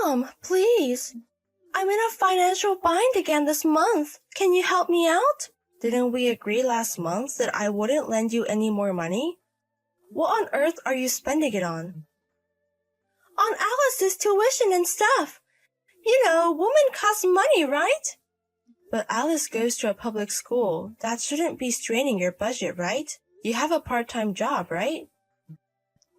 Mom, please. I'm in a financial bind again this month. Can you help me out? Didn't we agree last month that I wouldn't lend you any more money? What on earth are you spending it on? On Alice's tuition and stuff. You know, women cost money, right? But Alice goes to a public school. That shouldn't be straining your budget, right? You have a part-time job, right?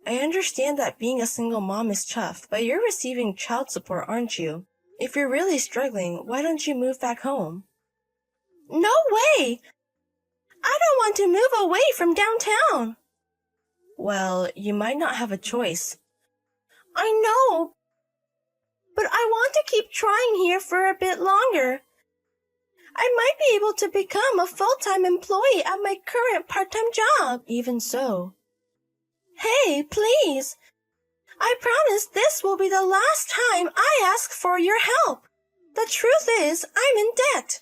I understand that being a single mom is tough, but you're receiving child support, aren't you? If you're really struggling, why don't you move back home? No way! I don't want to move away from downtown. Well, you might not have a choice. I know, but I want to keep trying here for a bit longer. I might be able to become a full-time employee at my current part-time job. Even so. Hey, please. I promise this will be the last time I ask for your help. The truth is, I'm in debt.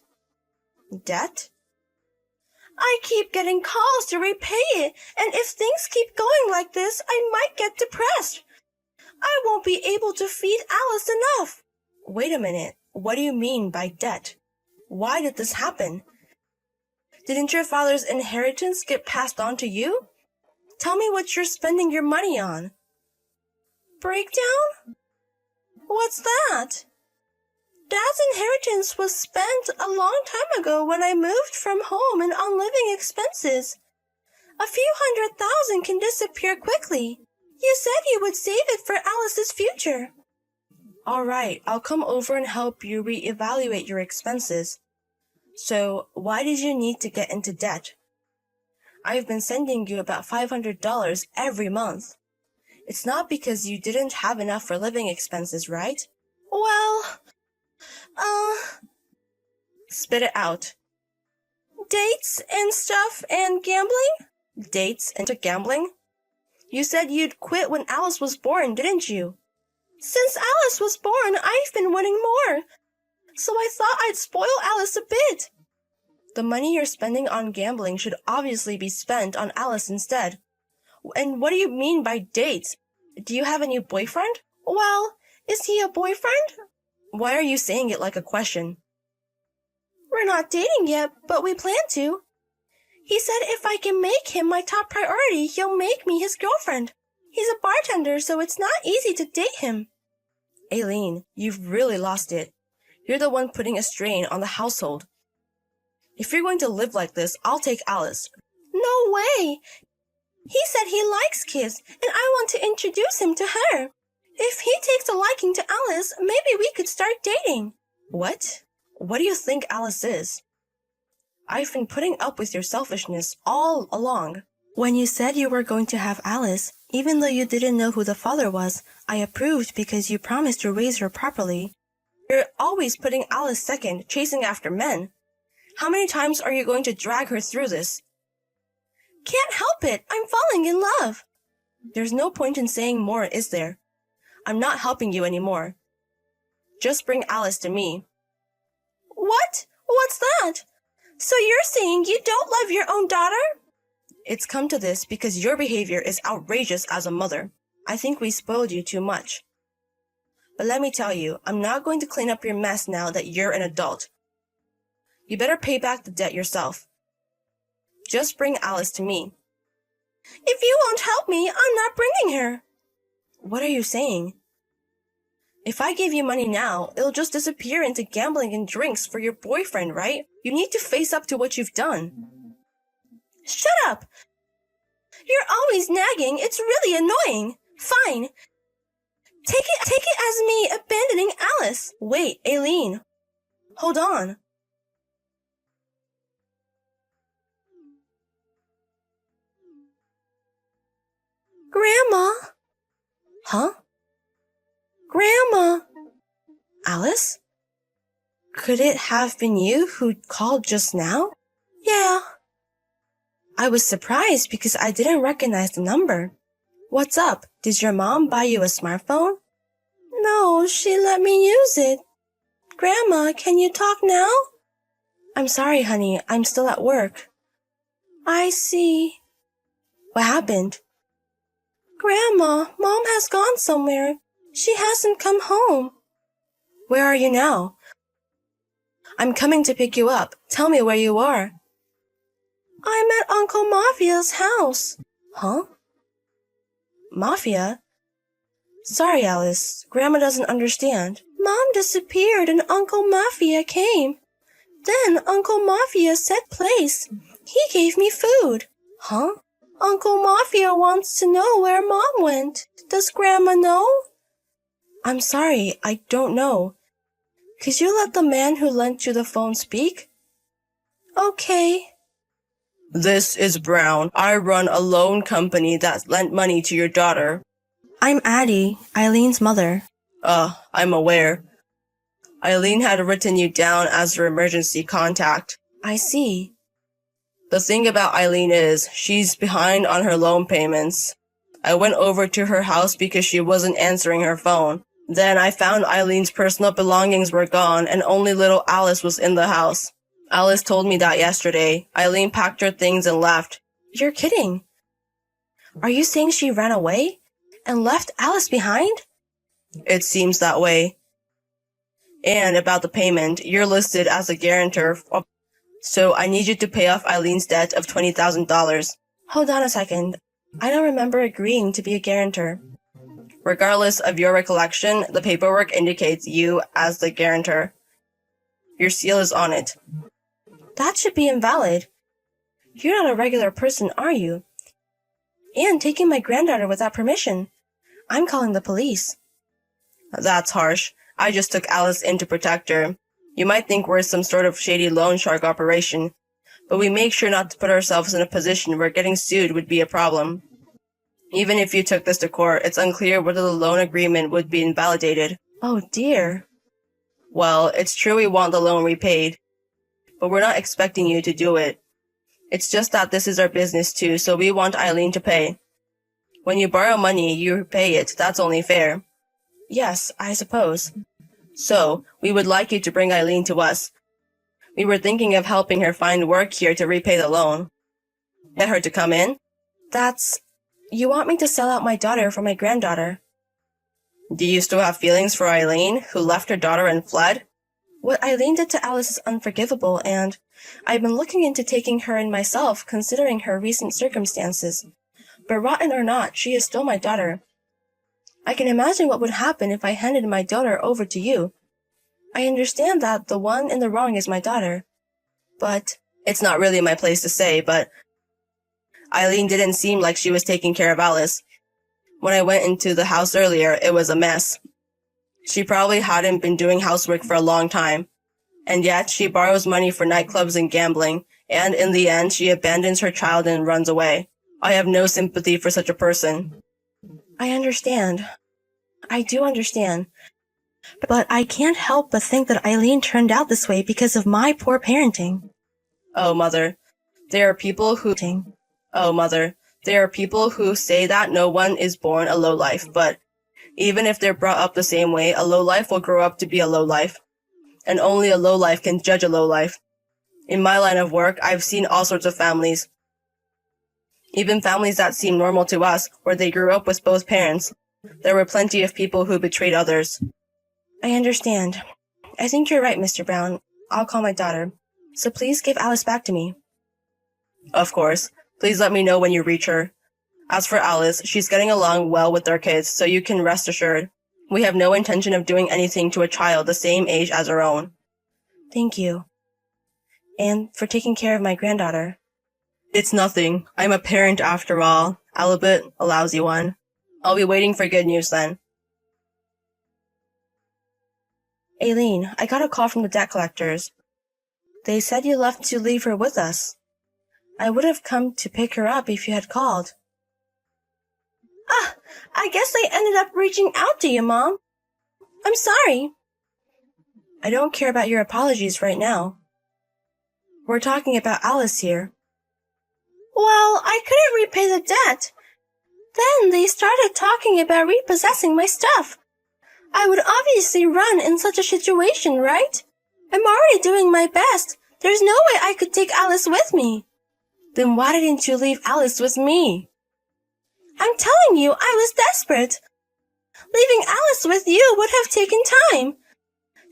Debt? I keep getting calls to repay it, and if things keep going like this, I might get depressed. I won't be able to feed Alice enough. Wait a minute. What do you mean by debt? Why did this happen? Didn't your father's inheritance get passed on to you? Tell me what you're spending your money on. Breakdown? What's that? Dad's inheritance was spent a long time ago when I moved from home and on living expenses. A few $100,000 can disappear quickly. You said you would save it for Alice's future. All right, I'll come over and help you reevaluate your expenses. So, why did you need to get into debt? I've been sending you about $500 every month. It's not because you didn't have enough for living expenses, right? Well, Spit it out. Dates and stuff and gambling? Dates and gambling? You said you'd quit when Alice was born, didn't you? Since Alice was born, I've been winning more. So I thought I'd spoil Alice a bit. The money you're spending on gambling should obviously be spent on Alice instead. And what do you mean by dates? Do you have a new boyfriend? Well, is he a boyfriend? Why are you saying it like a question? We're not dating yet, but we plan to. He said if I can make him my top priority, he'll make me his girlfriend. He's a bartender, so it's not easy to date him. Aileen, you've really lost it. You're the one putting a strain on the household. If you're going to live like this, I'll take Alice. No way! He said he likes kids, and I want to introduce him to her. If he takes a liking to Alice, maybe we could start dating. What? What do you think Alice is? I've been putting up with your selfishness all along. When you said you were going to have Alice, even though you didn't know who the father was, I approved because you promised to raise her properly. You're always putting Alice second, chasing after men. How many times are you going to drag her through this? Can't help it. I'm falling in love. There's no point in saying more, is there? I'm not helping you anymore. Just bring Alice to me. What? What's that? So you're saying you don't love your own daughter? It's come to this because your behavior is outrageous as a mother. I think we spoiled you too much. But let me tell you, I'm not going to clean up your mess now that you're an adult. You better pay back the debt yourself. Just bring Alice to me. If you won't help me, I'm not bringing her. What are you saying? If I give you money now, it'll just disappear into gambling and drinks for your boyfriend, right? You need to face up to what you've done. Shut up! You're always nagging. It's really annoying. Fine. Take it as me abandoning Alice. Wait, Aileen. Hold on. Grandma. Huh? Grandma. Alice? Could it have been you who called just now? Yeah. I was surprised because I didn't recognize the number. What's up? Did your mom buy you a smartphone? No, she let me use it. Grandma, can you talk now? I'm sorry, honey. I'm still at work. I see. What happened? Grandma, Mom has gone somewhere. She hasn't come home. Where are you now? I'm coming to pick you up. Tell me where you are. I'm at Uncle Mafia's house. Huh? Mafia? Sorry, Alice. Grandma doesn't understand. Mom disappeared and Uncle Mafia came. Then Uncle Mafia set place. He gave me food. Huh? Uncle Mafia wants to know where Mom went. Does Grandma know? I'm sorry, I don't know. Could you let the man who lent you the phone speak? Okay. This is Brown. I run a loan company that lent money to your daughter. I'm Addie, Eileen's mother. I'm aware. Eileen had written you down as her emergency contact. I see. The thing about Eileen is, she's behind on her loan payments. I went over to her house because she wasn't answering her phone. Then I found Eileen's personal belongings were gone and only little Alice was in the house. Alice told me that yesterday. Eileen packed her things and left. You're kidding. Are you saying she ran away and left Alice behind? It seems that way. And about the payment, you're listed as a guarantor, so I need you to pay off Eileen's debt of $20,000. Hold on a second. I don't remember agreeing to be a guarantor. Regardless of your recollection, the paperwork indicates you as the guarantor. Your seal is on it. That should be invalid. You're not a regular person, are you? And taking my granddaughter without permission. I'm calling the police. That's harsh. I just took Alice in to protect her. You might think we're some sort of shady loan shark operation, but we make sure not to put ourselves in a position where getting sued would be a problem. Even if you took this to court, it's unclear whether the loan agreement would be invalidated. Oh dear. Well, it's true we want the loan repaid, but we're not expecting you to do it. It's just that this is our business too, so we want Eileen to pay. When you borrow money, you repay it. That's only fair. Yes, I suppose. So, we would like you to bring Eileen to us. We were thinking of helping her find work here to repay the loan. Get her to come in? You want me to sell out my daughter for my granddaughter? Do you still have feelings for Eileen, who left her daughter and fled? What Eileen did to Alice is unforgivable, and I've been looking into taking her in myself, considering her recent circumstances. But rotten or not, she is still my daughter. I can imagine what would happen if I handed my daughter over to you. I understand that the one in the wrong is my daughter. But it's not really my place to say, but Eileen didn't seem like she was taking care of Alice. When I went into the house earlier, it was a mess. She probably hadn't been doing housework for a long time. And yet, she borrows money for nightclubs and gambling, and in the end, she abandons her child and runs away. I have no sympathy for such a person. I understand. I do understand. But I can't help but think that Eileen turned out this way because of my poor parenting. Oh, Mother. There are people who say that no one is born a lowlife, but even if they're brought up the same way, a lowlife will grow up to be a lowlife. And only a lowlife can judge a lowlife. In my line of work, I've seen all sorts of families. Even families that seem normal to us, where they grew up with both parents. There were plenty of people who betrayed others. I understand. I think you're right, Mr. Brown. I'll call my daughter. So please give Alice back to me. Of course. Please let me know when you reach her. As for Alice, she's getting along well with our kids, so you can rest assured. We have no intention of doing anything to a child the same age as our own. Thank you. And for taking care of my granddaughter. It's nothing. I'm a parent after all. Albeit a lousy one. I'll be waiting for good news then. Aileen, I got a call from the debt collectors. They said you left to leave her with us. I would have come to pick her up if you had called. I guess I ended up reaching out to you, Mom. I'm sorry. I don't care about your apologies right now. We're talking about Alice here. Well, I couldn't repay the debt. Then they started talking about repossessing my stuff. I would obviously run in such a situation, right? I'm already doing my best. There's no way I could take Alice with me. Then why didn't you leave Alice with me? I'm telling you, I was desperate. Leaving Alice with you would have taken time.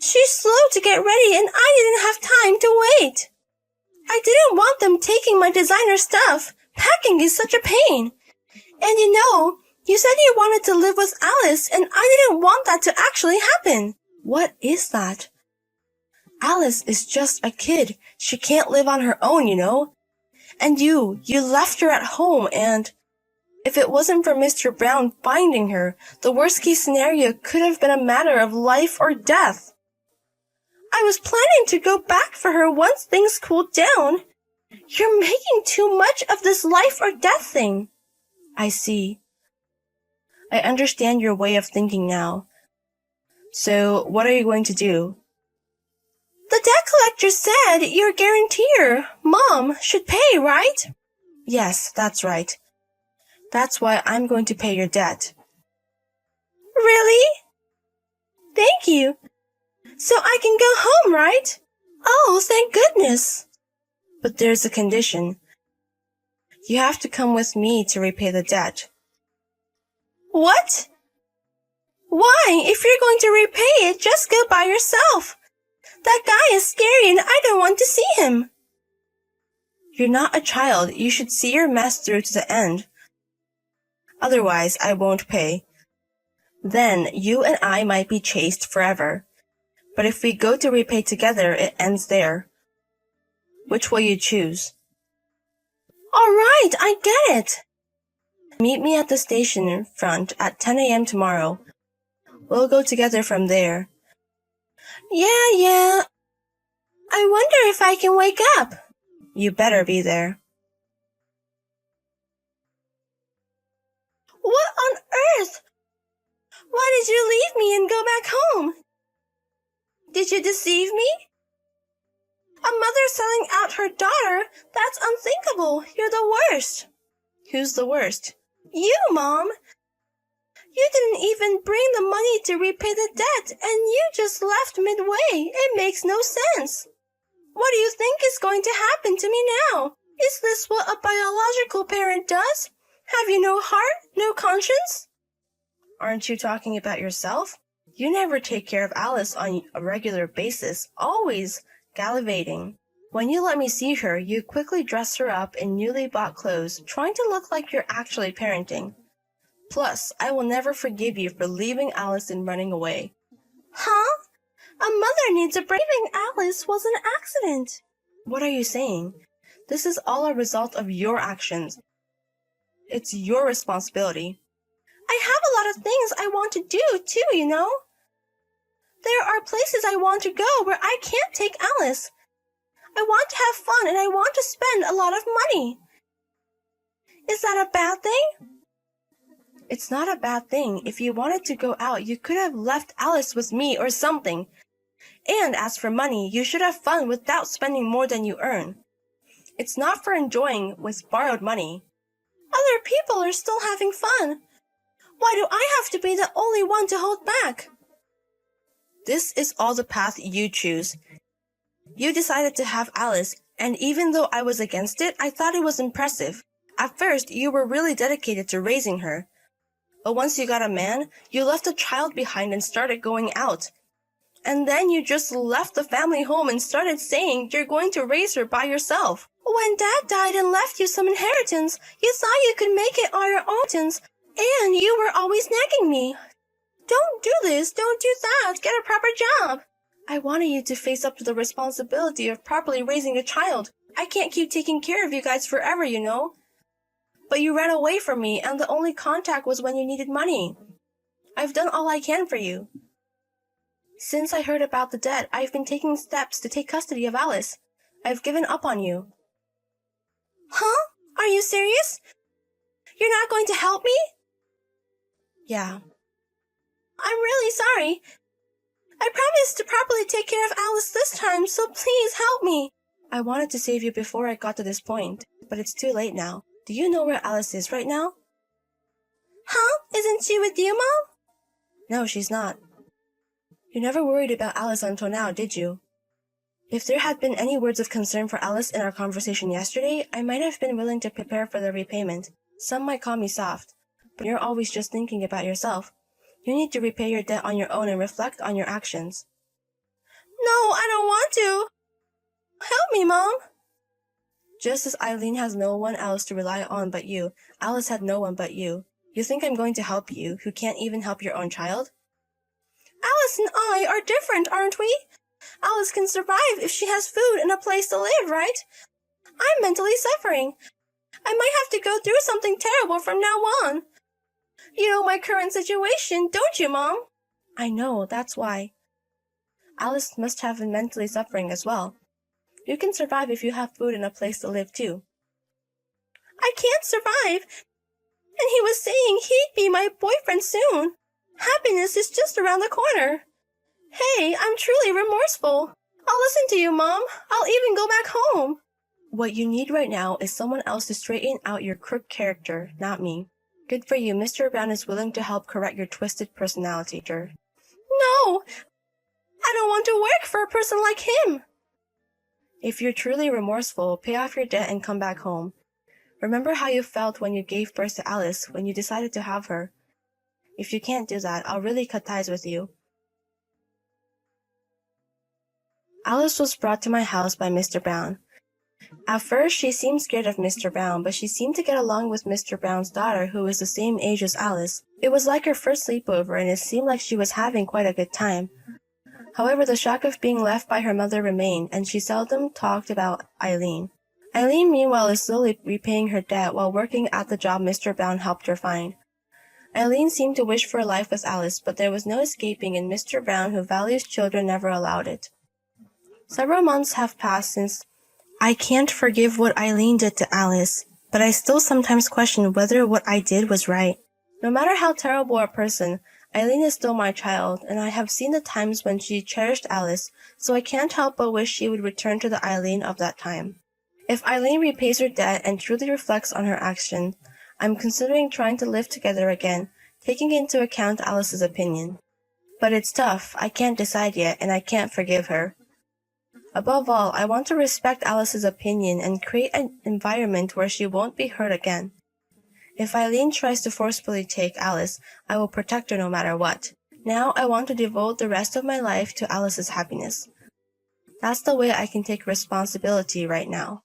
She's slow to get ready and I didn't have time to wait. I didn't want them taking my designer stuff. Packing is such a pain. And you said you wanted to live with Alice and I didn't want that to actually happen. What is that? Alice is just a kid. She can't live on her own, And you left her at home and... If it wasn't for Mr. Brown finding her, the worst-case scenario could have been a matter of life or death. I was planning to go back for her once things cooled down. You're making too much of this life or death thing. I see. I understand your way of thinking now. So, what are you going to do? The debt collector said your guarantor, Mom, should pay, right? Yes, that's right. That's why I'm going to pay your debt. Really? Thank you. So I can go home, right? Oh, thank goodness. But there's a condition. You have to come with me to repay the debt. What? Why? If you're going to repay it, just go by yourself. That guy is scary and I don't want to see him. You're not a child. You should see your mess through to the end. Otherwise, I won't pay. Then you and I might be chased forever. But if we go to repay together, it ends there. Which will you choose? All right, I get it. Meet me at the station front at 10 a.m. tomorrow. We'll go together from there. Yeah. I wonder if I can wake up. You better be there. What on earth? Why did you leave me and go back home? Did you deceive me? A mother selling out her daughter? That's unthinkable. You're the worst. Who's the worst? You, Mom. You didn't even bring the money to repay the debt, and you just left midway. It makes no sense. What do you think is going to happen to me now? Is this what a biological parent does? Have you no heart, no conscience? Aren't you talking about yourself? You never take care of Alice on a regular basis, always gallivanting. When you let me see her, you quickly dress her up in newly bought clothes, trying to look like you're actually parenting. Plus, I will never forgive you for leaving Alice and running away. Huh? A mother needs a break. Leaving Alice was an accident. What are you saying? This is all a result of your actions. It's your responsibility. I have a lot of things I want to do, too, There are places I want to go where I can't take Alice. I want to have fun and I want to spend a lot of money. Is that a bad thing? It's not a bad thing. If you wanted to go out, you could have left Alice with me or something. And as for money, you should have fun without spending more than you earn. It's not for enjoying with borrowed money. Other people are still having fun. Why do I have to be the only one to hold back? This is all the path you choose. You decided to have Alice, and even though I was against it, I thought it was impressive. At first, you were really dedicated to raising her. But once you got a man, you left a child behind and started going out. And then you just left the family home and started saying you're going to raise her by yourself. When Dad died and left you some inheritance, you thought you could make it on your own, and you were always nagging me. Don't do this, don't do that, get a proper job. I wanted you to face up to the responsibility of properly raising a child. I can't keep taking care of you guys forever, But you ran away from me, and the only contact was when you needed money. I've done all I can for you. Since I heard about the debt, I've been taking steps to take custody of Alice. I've given up on you. Huh? Are you serious? You're not going to help me? Yeah. I'm really sorry. I promised to properly take care of Alice this time, so please help me. I wanted to save you before I got to this point, but it's too late now. Do you know where Alice is right now? Huh? Isn't she with you, Mom? No, she's not. You never worried about Alice until now, did you? If there had been any words of concern for Alice in our conversation yesterday, I might have been willing to prepare for the repayment. Some might call me soft, but you're always just thinking about yourself. You need to repay your debt on your own and reflect on your actions. No, I don't want to. Help me, Mom. Just as Eileen has no one else to rely on but you, Alice had no one but you. You think I'm going to help you, who can't even help your own child? Alice and I are different, aren't we? Alice can survive if she has food and a place to live, right? I'm mentally suffering. I might have to go through something terrible from now on. You know my current situation, don't you, Mom? I know, that's why. Alice must have been mentally suffering as well. You can survive if you have food and a place to live too. I can't survive. And he was saying he'd be my boyfriend soon. Happiness is just around the corner. Hey, I'm truly remorseful. I'll listen to you, Mom. I'll even go back home. What you need right now is someone else to straighten out your crook character, not me. Good for you, Mr. Brown is willing to help correct your twisted personality, Jer. No! I don't want to work for a person like him. If you're truly remorseful, pay off your debt and come back home. Remember how you felt when you gave birth to Alice, when you decided to have her. If you can't do that, I'll really cut ties with you. Alice was brought to my house by Mr. Brown. At first, she seemed scared of Mr. Brown, but she seemed to get along with Mr. Brown's daughter, who was the same age as Alice. It was like her first sleepover, and it seemed like she was having quite a good time. However, the shock of being left by her mother remained, and she seldom talked about Eileen. Eileen, meanwhile, is slowly repaying her debt while working at the job Mr. Brown helped her find. Eileen seemed to wish for a life with Alice, but there was no escaping, and Mr. Brown, who values children, never allowed it. Several months have passed since. I can't forgive what Eileen did to Alice, but I still sometimes question whether what I did was right. No matter how terrible a person, Eileen is still my child, and I have seen the times when she cherished Alice, so I can't help but wish she would return to the Eileen of that time. If Eileen repays her debt and truly reflects on her action, I'm considering trying to live together again, taking into account Alice's opinion. But it's tough, I can't decide yet, and I can't forgive her. Above all, I want to respect Alice's opinion and create an environment where she won't be hurt again. If Eileen tries to forcefully take Alice, I will protect her no matter what. Now I want to devote the rest of my life to Alice's happiness. That's the way I can take responsibility right now.